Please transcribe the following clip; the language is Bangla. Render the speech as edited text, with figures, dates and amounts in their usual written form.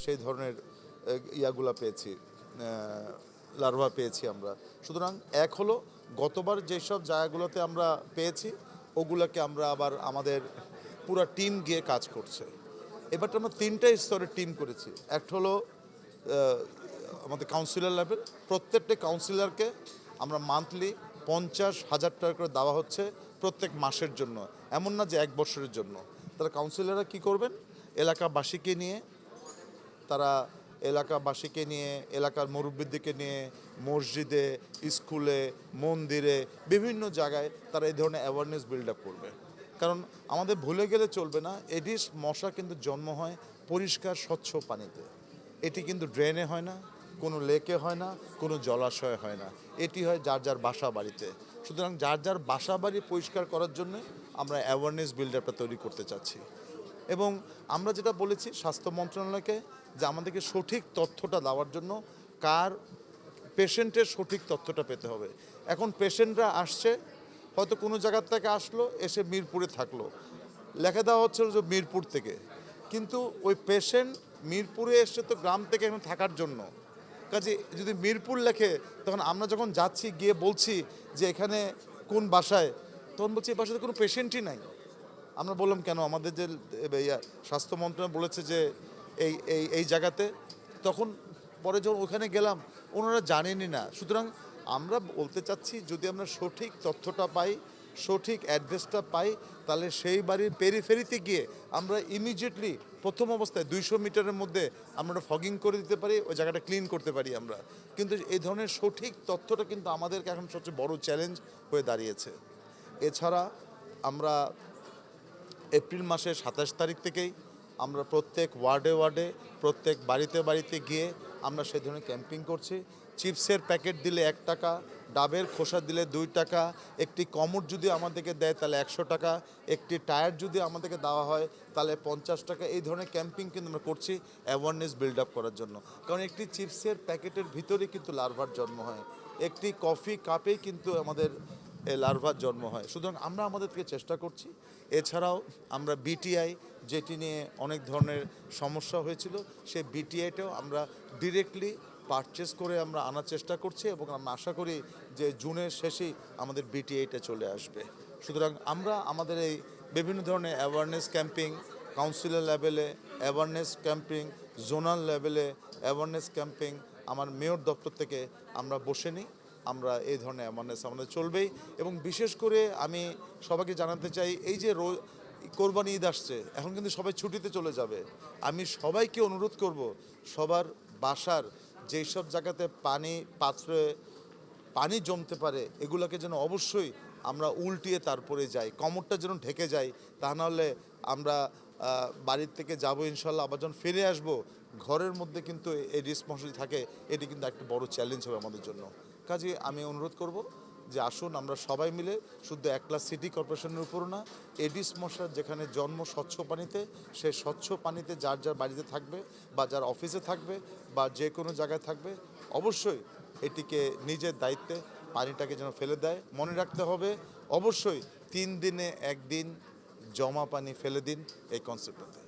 সেই ধরনের ইয়াগুলা পেয়েছি, লার্ভা পেয়েছি আমরা। সুতরাং এক হলো গতবার যেসব জায়গাগুলোতে আমরা পেয়েছি ওগুলোকে আমরা আবার আমাদের পুরা টিম গিয়ে কাজ করছে। এবারটা আমরা 3টা স্তরের টিম করেছি। একটা হলো আমাদের কাউন্সিলর লেভেল, প্রত্যেকটা কাউন্সিলরকে আমরা মান্থলি 50,000 টাকা করে দেওয়া হচ্ছে প্রত্যেক মাসের জন্য, এমন না যে 1 বছরের জন্য। তারা কাউন্সিলররা কী করবেন, এলাকাবাসীকে নিয়ে, তারা এলাকাবাসীকে নিয়ে, এলাকার মুরব্বীদেরকে নিয়ে মসজিদে, স্কুলে, মন্দিরে, বিভিন্ন জায়গায় তারা এই ধরনের অ্যাওয়ারনেস বিল্ড আপ করবে। কারণ আমাদের ভুলে গেলে চলবে না, এডিস মশা কিন্তু জন্ম হয় পরিষ্কার স্বচ্ছ পানিতে। এটি কিন্তু ড্রেনে হয় না, কোনো লেকে হয় না, কোনো জলাশয়ে হয় না, এটি হয় যার যার বাসা বাড়িতে। সুতরাং যার যার বাসা বাড়ি পরিষ্কার করার জন্য আমরা অ্যাওয়ারনেস বিল্ড আপটা তৈরি করতে চাচ্ছি। এবং আমরা যেটা বলেছি স্বাস্থ্য মন্ত্রণালয়কে যে আমাদেরকে সঠিক তথ্যটা দেওয়ার জন্য কার পেশেন্টের সঠিক তথ্যটা পেতে হবে। এখন পেশেন্টরা আসছে, হয়তো কোনো জায়গার থেকে আসলো, এসে মিরপুরে থাকলো, লেখা দেওয়া হচ্ছিল যে মিরপুর থেকে, কিন্তু ওই পেশেন্ট মিরপুরে এসছে তো গ্রাম থেকে এখানে থাকার জন্য। কাজে যদি মিরপুর লেখে, তখন আমরা যখন যাচ্ছি গিয়ে বলছি যে এখানে কোন বাসায়, তখন বলছি এই বাসাতে কোনো পেশেন্টই নাই। আমরা বললাম কেন, আমাদের যে স্বাস্থ্য মন্ত্রণালয় বলেছে যে এই এই এই জায়গাতে, তখন পরে যখন ওখানে গেলাম ওনারা জানেনই না। সুতরাং আমরা বলতে চাচ্ছি যদি আমরা সঠিক তথ্যটা পাই, সঠিক অ্যাড্রেসটা পাই, তাহলে সেই বাড়ির পেরিফেরিতে গিয়ে আমরা ইমিডিয়েটলি প্রথম অবস্থায় 200 মিটারের মধ্যে আমরা ফগিং করে দিতে পারি, ওই জায়গাটা ক্লিন করতে পারি আমরা। কিন্তু এই ধরনের সঠিক তথ্যটা কিন্তু আমাদেরকে এখন সবচেয়ে বড় চ্যালেঞ্জ হয়ে দাঁড়িয়েছে। এছাড়া আমরা এপ্রিল মাসের 27 তারিখ থেকেই আমরা প্রত্যেক ওয়ার্ডে ওয়ার্ডে, প্রত্যেক বাড়িতে বাড়িতে গিয়ে আমরা সেই ধরনের ক্যাম্পিং করছি। চিপসের প্যাকেট দিলে 1 টাকা, ডাবের খোসা দিলে 2 টাকা, একটি কমোড যদি আমাদেরকে দেয় তাহলে 100 টাকা, একটি টায়ার যদি আমাদেরকে দেওয়া হয় তাহলে 50 টাকা। এই ধরনের ক্যাম্পিং কিন্তু আমরা করছি অ্যাওয়ারনেস বিল্ড আপ করার জন্য। কারণ একটি চিপসের প্যাকেটের ভিতরেই কিন্তু লার্ভার জন্ম হয়, একটি কফি কাপেই কিন্তু আমাদের লার্ভার জন্ম হয়। সুতরাং আমরা আমাদের থেকে চেষ্টা করছি। এছাড়াও আমরা বিটিআই, যেটি নিয়ে অনেক ধরনের সমস্যা হয়েছিল, সেই বিটিআইটাও আমরা ডিরেক্টলি পারচেস করে আমরা আনার চেষ্টা করছি এবং আমরা আশা করি যে জুনের শেষেই আমাদের বিটিআইটা চলে আসবে। সুতরাং আমরা আমাদের এই বিভিন্ন ধরনের অ্যাওয়ারনেস ক্যাম্পিং, কাউন্সিলর লেভেলে অ্যাওয়ারনেস ক্যাম্পিং, জোনাল লেভেলে অ্যাওয়ারনেস ক্যাম্পিং, আমার মেয়র দপ্তর থেকে আমরা বসে নিই। আমরা এই ধরনের অ্যাওয়ারনেস আমাদের চলবেই। এবং বিশেষ করে আমি সবাইকে জানাতে চাই, এই যে কোরবানি ঈদ আসছে, এখন কিন্তু সবাই ছুটিতে চলে যাবে। আমি সবাইকে অনুরোধ করব, সবার বাসার যেই সব জায়গাতে পাত্রে পানি জমতে পারে এগুলোকে যেন অবশ্যই আমরা উল্টিয়ে তারপরে যাই, কমরটা যেন ঢেকে যায়। তা নাহলে আমরা বাড়ির থেকে যাব ইনশাল্লাহ, আবার যখন ফিরে আসব ঘরের মধ্যে কিন্তু এডিস মশা থাকে, এটি কিন্তু একটা বড় চ্যালেঞ্জ হবে আমাদের জন্য। কাজে আমি অনুরোধ করব যে আসুন আমরা সবাই মিলে, শুধু একলা সিটি কর্পোরেশনের উপর না, এডিস মশার যেখানে জন্ম স্বচ্ছ পানিতে, সেই স্বচ্ছ পানিতে যার যার বাড়িতে থাকবে বা যার অফিসে থাকবে বা যে কোনো জায়গায় থাকবে, অবশ্যই এটিকে নিজের দায়িত্বে পানিটাকে যেন ফেলে দেয়। মনে রাখতে হবে অবশ্যই 3 দিনে 1 দিন জমা পানি ফেলে দিন, এই কনসেপ্টটাতে।